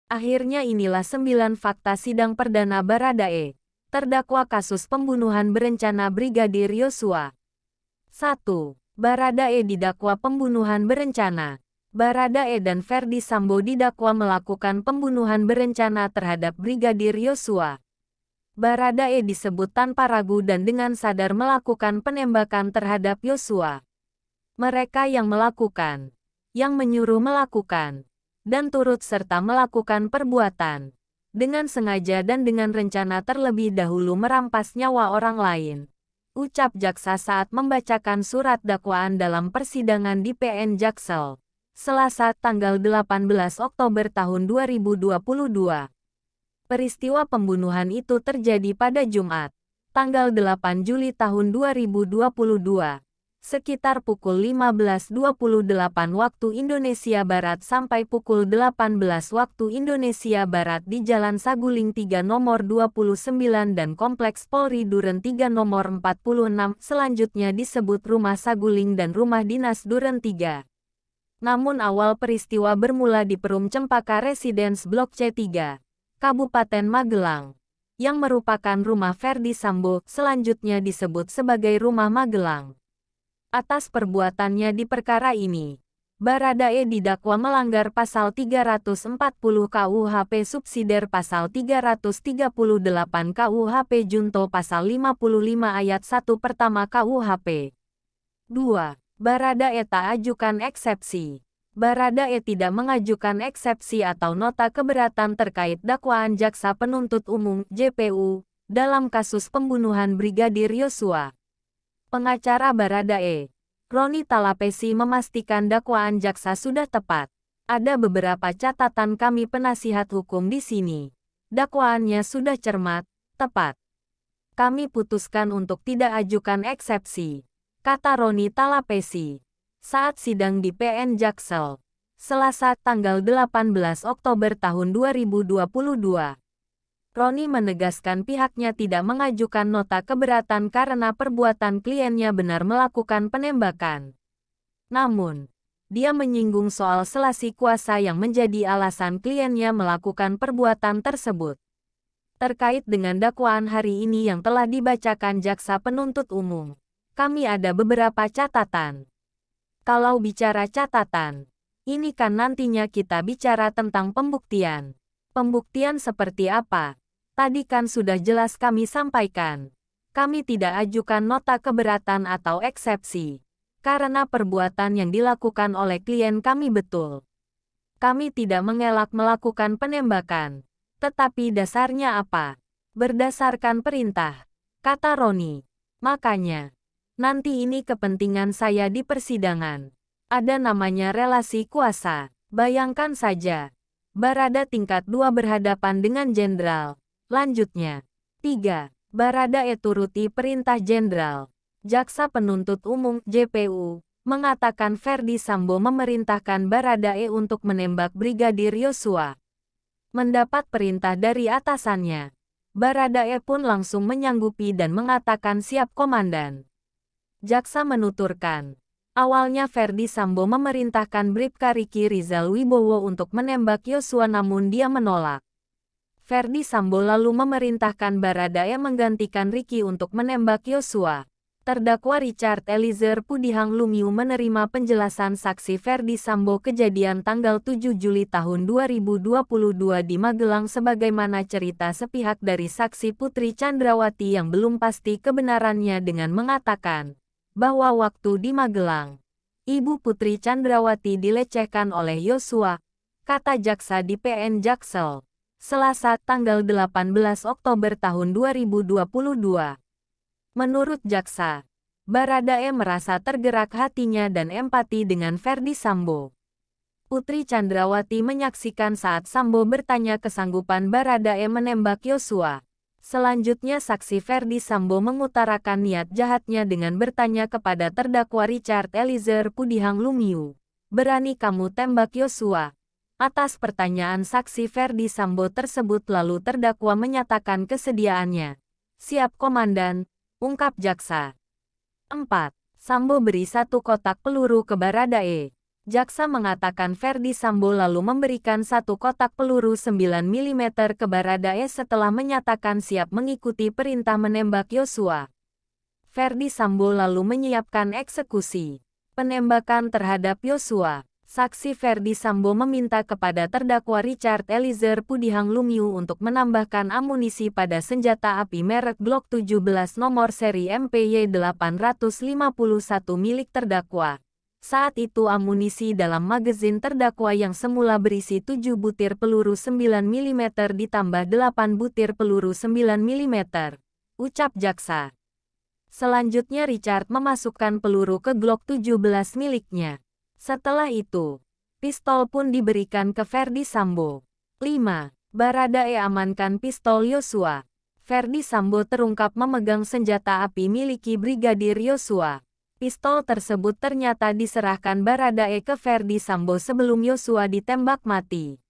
Akhirnya inilah 9 fakta sidang perdana Baradae, terdakwa kasus pembunuhan berencana Brigadir Yosua. 1. Baradae didakwa pembunuhan berencana. Baradae dan Ferdi Sambo didakwa melakukan pembunuhan berencana terhadap Brigadir Yosua. Baradae disebut tanpa ragu dan dengan sadar melakukan penembakan terhadap Yosua. Mereka yang melakukan, yang menyuruh melakukan, dan turut serta melakukan perbuatan dengan sengaja dan dengan rencana terlebih dahulu merampas nyawa orang lain, ucap jaksa saat membacakan surat dakwaan dalam persidangan di PN Jaksel, Selasa tanggal 18 Oktober tahun 2022. Peristiwa pembunuhan itu terjadi pada Jumat, tanggal 8 Juli tahun 2022, sekitar pukul 15.28 waktu Indonesia Barat sampai pukul 18 waktu Indonesia Barat di Jalan Saguling 3 nomor 29 dan Kompleks Polri Duren 3 nomor 46, selanjutnya disebut Rumah Saguling dan Rumah Dinas Duren 3. Namun awal peristiwa bermula di Perum Cempaka Residence Blok C3, Kabupaten Magelang, yang merupakan rumah Ferdi Sambo, selanjutnya disebut sebagai Rumah Magelang. Atas perbuatannya di perkara ini, Baradae didakwa melanggar pasal 340 KUHP subsidiar pasal 338 KUHP junto pasal 55 ayat 1 pertama KUHP. 2. Baradae tak ajukan eksepsi. Baradae tidak mengajukan eksepsi atau nota keberatan terkait dakwaan Jaksa Penuntut Umum (JPU) dalam kasus pembunuhan Brigadir Yosua. Pengacara Baradae, Roni Talapesi, memastikan dakwaan jaksa sudah tepat. Ada beberapa catatan kami penasihat hukum di sini. Dakwaannya sudah cermat, tepat. Kami putuskan untuk tidak ajukan eksepsi, kata Roni Talapesi saat sidang di PN Jaksel, Selasa tanggal 18 Oktober tahun 2022. Roni menegaskan pihaknya tidak mengajukan nota keberatan karena perbuatan kliennya benar melakukan penembakan. Namun, dia menyinggung soal selisih kuasa yang menjadi alasan kliennya melakukan perbuatan tersebut. Terkait dengan dakwaan hari ini yang telah dibacakan Jaksa Penuntut Umum, kami ada beberapa catatan. Kalau bicara catatan, ini kan nantinya kita bicara tentang pembuktian. Pembuktian seperti apa? Tadi kan sudah jelas kami sampaikan. Kami tidak ajukan nota keberatan atau eksepsi, karena perbuatan yang dilakukan oleh klien kami betul. Kami tidak mengelak melakukan penembakan. Tetapi dasarnya apa? Berdasarkan perintah, kata Roni. Makanya, nanti ini kepentingan saya di persidangan. Ada namanya relasi kuasa. Bayangkan saja, Barada tingkat 2 berhadapan dengan jenderal. Lanjutnya, 3. Baradae turuti perintah jenderal. Jaksa Penuntut Umum (JPU) mengatakan Ferdi Sambo memerintahkan Baradae untuk menembak Brigadir Yosua. Mendapat perintah dari atasannya, Baradae pun langsung menyanggupi dan mengatakan siap komandan. Jaksa menuturkan, awalnya Ferdi Sambo memerintahkan Bribka Riki Rizal Wibowo untuk menembak Yosua namun dia menolak. Ferdi Sambo lalu memerintahkan Baradae menggantikan Riki untuk menembak Yosua. Terdakwa Richard Eliezer Pudihang Lumiu menerima penjelasan saksi Ferdi Sambo kejadian tanggal 7 Juli tahun 2022 di Magelang sebagaimana cerita sepihak dari saksi Putri Chandrawati yang belum pasti kebenarannya dengan mengatakan bahwa waktu di Magelang, Ibu Putri Chandrawati dilecehkan oleh Yosua, kata jaksa di PN Jaksel, Selasa tanggal 18 Oktober tahun 2022. Menurut jaksa, Baradae merasa tergerak hatinya dan empati dengan Ferdi Sambo. Putri Chandrawati menyaksikan saat Sambo bertanya kesanggupan Baradae menembak Yosua. Selanjutnya saksi Ferdi Sambo mengutarakan niat jahatnya dengan bertanya kepada terdakwa Richard Eliezer Pudihang Lumiu, "Berani kamu tembak Yosua?" Atas pertanyaan saksi Ferdi Sambo tersebut lalu terdakwa menyatakan kesediaannya. "Siap komandan," ungkap jaksa. 4. Sambo beri 1 kotak peluru ke Baradae. Jaksa mengatakan Ferdi Sambo lalu memberikan satu kotak peluru 9 mm ke Baradae setelah menyatakan siap mengikuti perintah menembak Yosua. Ferdi Sambo lalu menyiapkan eksekusi penembakan terhadap Yosua. Saksi Ferdi Sambo meminta kepada terdakwa Richard Eliezer Pudihang Lumiu untuk menambahkan amunisi pada senjata api merek Glock 17 nomor seri MPY 851 milik terdakwa. Saat itu amunisi dalam magazin terdakwa yang semula berisi 7 butir peluru 9 mm ditambah 8 butir peluru 9 mm. Ucap jaksa. Selanjutnya Richard memasukkan peluru ke Glock 17 miliknya. Setelah itu, pistol pun diberikan ke Ferdi Sambo. 5. Baradae amankan pistol Yosua. Ferdi Sambo terungkap memegang senjata api miliki Brigadir Yosua. Pistol tersebut ternyata diserahkan Baradae ke Ferdi Sambo sebelum Yosua ditembak mati.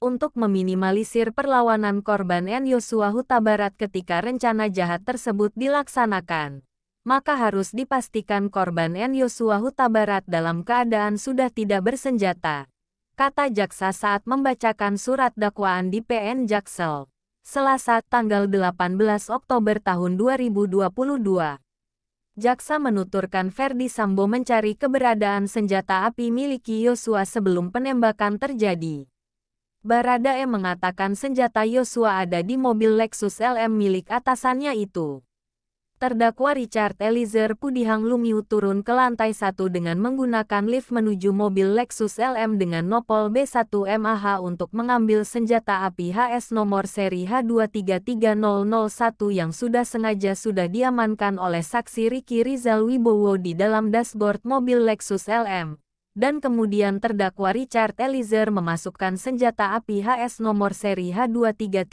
Untuk meminimalisir perlawanan korban N Yosua Huta Barat ketika rencana jahat tersebut dilaksanakan, maka harus dipastikan korban N Yosua Huta Barat dalam keadaan sudah tidak bersenjata, kata jaksa saat membacakan surat dakwaan di PN Jaksel, Selasa, tanggal 18 Oktober tahun 2022. Jaksa menuturkan Ferdi Sambo mencari keberadaan senjata api miliki Yosua sebelum penembakan terjadi. Baradae mengatakan senjata Yosua ada di mobil Lexus LM milik atasannya itu. Terdakwa Richard Eliezer Pudihang Lumiu turun ke lantai 1 dengan menggunakan lift menuju mobil Lexus LM dengan nopol B1MAH untuk mengambil senjata api HS nomor seri H233001 yang sudah diamankan oleh saksi Ricky Rizal Wibowo di dalam dashboard mobil Lexus LM. Dan kemudian terdakwa Richard Eliezer memasukkan senjata api HS nomor seri H233001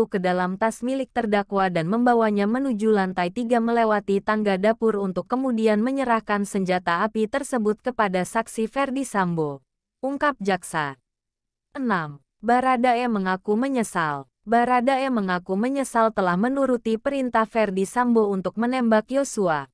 ke dalam tas milik terdakwa dan membawanya menuju lantai 3 melewati tangga dapur untuk kemudian menyerahkan senjata api tersebut kepada saksi Ferdi Sambo. Ungkap jaksa. 6. Baradae mengaku menyesal. Baradae mengaku menyesal telah menuruti perintah Ferdi Sambo untuk menembak Yosua.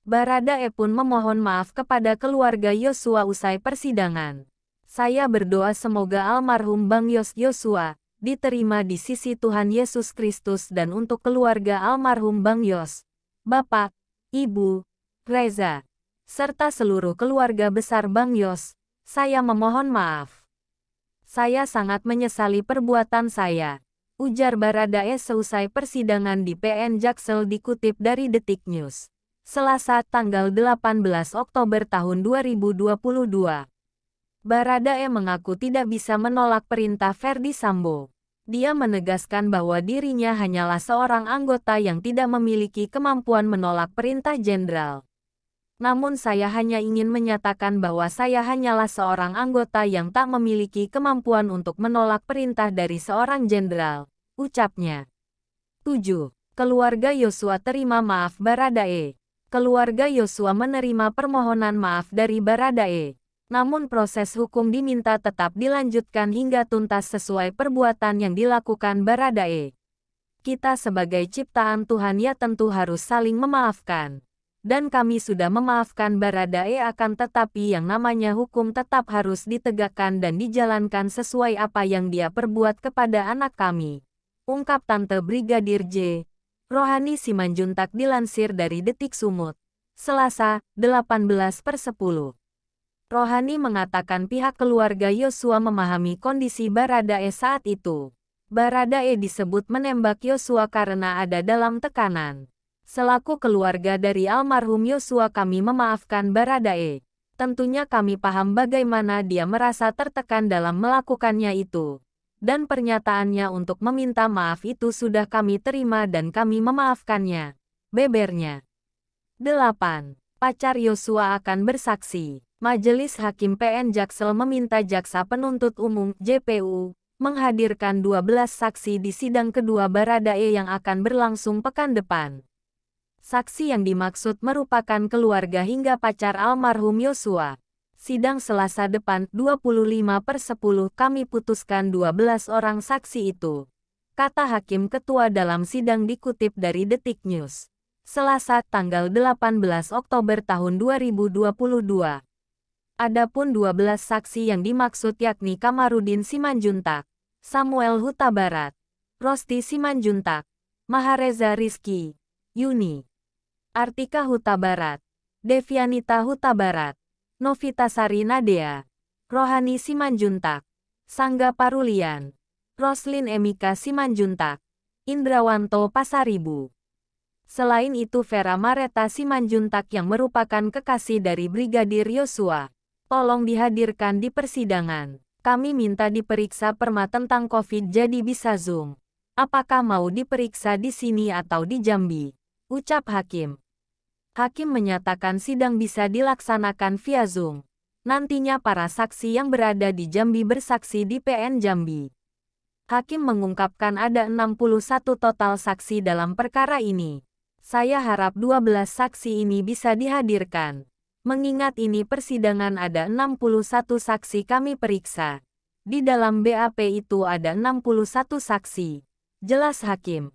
Baradae pun memohon maaf kepada keluarga Yosua usai persidangan. Saya berdoa semoga almarhum Bang Yosua diterima di sisi Tuhan Yesus Kristus dan untuk keluarga almarhum Bang Yos, Bapak, Ibu, Reza, serta seluruh keluarga besar Bang Yos, saya memohon maaf. Saya sangat menyesali perbuatan saya, ujar Baradae seusai persidangan di PN Jaksel dikutip dari Detik News. Selasa, tanggal 18 Oktober tahun 2022. Baradae mengaku tidak bisa menolak perintah Ferdi Sambo. Dia menegaskan bahwa dirinya hanyalah seorang anggota yang tidak memiliki kemampuan menolak perintah jenderal. Namun saya hanya ingin menyatakan bahwa saya hanyalah seorang anggota yang tak memiliki kemampuan untuk menolak perintah dari seorang jenderal, ucapnya. 7. Keluarga Yosua terima maaf Baradae. Keluarga Yosua menerima permohonan maaf dari Baradae. Namun proses hukum diminta tetap dilanjutkan hingga tuntas sesuai perbuatan yang dilakukan Baradae. Kita sebagai ciptaan Tuhan ya tentu harus saling memaafkan. Dan kami sudah memaafkan Baradae akan tetapi yang namanya hukum tetap harus ditegakkan dan dijalankan sesuai apa yang dia perbuat kepada anak kami. Ungkap Tante Brigadir J. Rohani Simanjuntak dilansir dari Detik Sumut. Selasa, 18/10. Rohani mengatakan pihak keluarga Yosua memahami kondisi Baradae saat itu. Baradae disebut menembak Yosua karena ada dalam tekanan. Selaku keluarga dari almarhum Yosua kami memaafkan Baradae. Tentunya kami paham bagaimana dia merasa tertekan dalam melakukannya itu. Dan pernyataannya untuk meminta maaf itu sudah kami terima dan kami memaafkannya, bebernya. 8. Pacar Yosua akan bersaksi. Majelis Hakim PN Jaksel meminta Jaksa Penuntut Umum (JPU) menghadirkan 12 saksi di sidang kedua Baradae yang akan berlangsung pekan depan. Saksi yang dimaksud merupakan keluarga hingga pacar almarhum Yosua. Sidang Selasa depan, 25/10 kami putuskan 12 orang saksi itu, kata Hakim Ketua dalam sidang dikutip dari Detik News. Selasa, tanggal 18 Oktober tahun 2022. Adapun 12 saksi yang dimaksud yakni Kamarudin Simanjuntak, Samuel Huta Barat, Rosti Simanjuntak, Mahareza Rizky, Yuni, Artika Huta Barat, Devianita Huta Barat, Novitasari Nadea, Rohani Simanjuntak, Sangga Parulian, Roslin Emika Simanjuntak, Indrawanto Pasaribu. Selain itu Vera Mareta Simanjuntak yang merupakan kekasih dari Brigadir Yosua, tolong dihadirkan di persidangan. Kami minta diperiksa Perma tentang COVID jadi bisa Zoom. Apakah mau diperiksa di sini atau di Jambi? Ucap Hakim. Hakim menyatakan sidang bisa dilaksanakan via Zoom. Nantinya para saksi yang berada di Jambi bersaksi di PN Jambi. Hakim mengungkapkan ada 61 total saksi dalam perkara ini. Saya harap 12 saksi ini bisa dihadirkan. Mengingat ini persidangan ada 61 saksi kami periksa. Di dalam BAP itu ada 61 saksi. Jelas Hakim.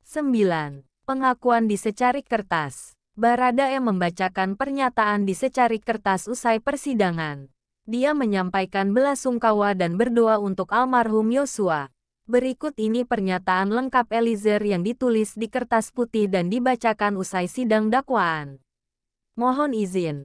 9. Pengakuan di secarik kertas. Baradae membacakan pernyataan di secarik kertas usai persidangan. Dia menyampaikan belasungkawa dan berdoa untuk almarhum Yosua. Berikut ini pernyataan lengkap Eliezer yang ditulis di kertas putih dan dibacakan usai sidang dakwaan. Mohon izin.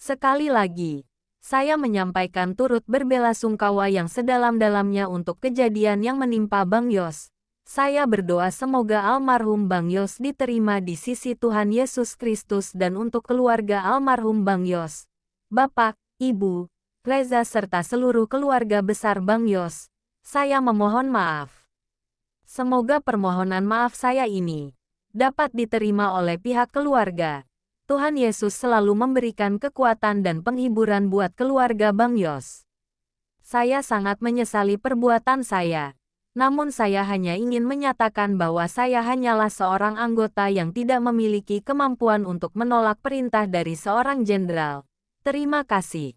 Sekali lagi, saya menyampaikan turut berbelasungkawa yang sedalam-dalamnya untuk kejadian yang menimpa Bang Yos. Saya berdoa semoga almarhum Bang Yos diterima di sisi Tuhan Yesus Kristus dan untuk keluarga almarhum Bang Yos, Bapak, Ibu, Reza serta seluruh keluarga besar Bang Yos. Saya memohon maaf. Semoga permohonan maaf saya ini dapat diterima oleh pihak keluarga. Tuhan Yesus selalu memberikan kekuatan dan penghiburan buat keluarga Bang Yos. Saya sangat menyesali perbuatan saya. Namun saya hanya ingin menyatakan bahwa saya hanyalah seorang anggota yang tidak memiliki kemampuan untuk menolak perintah dari seorang jenderal. Terima kasih.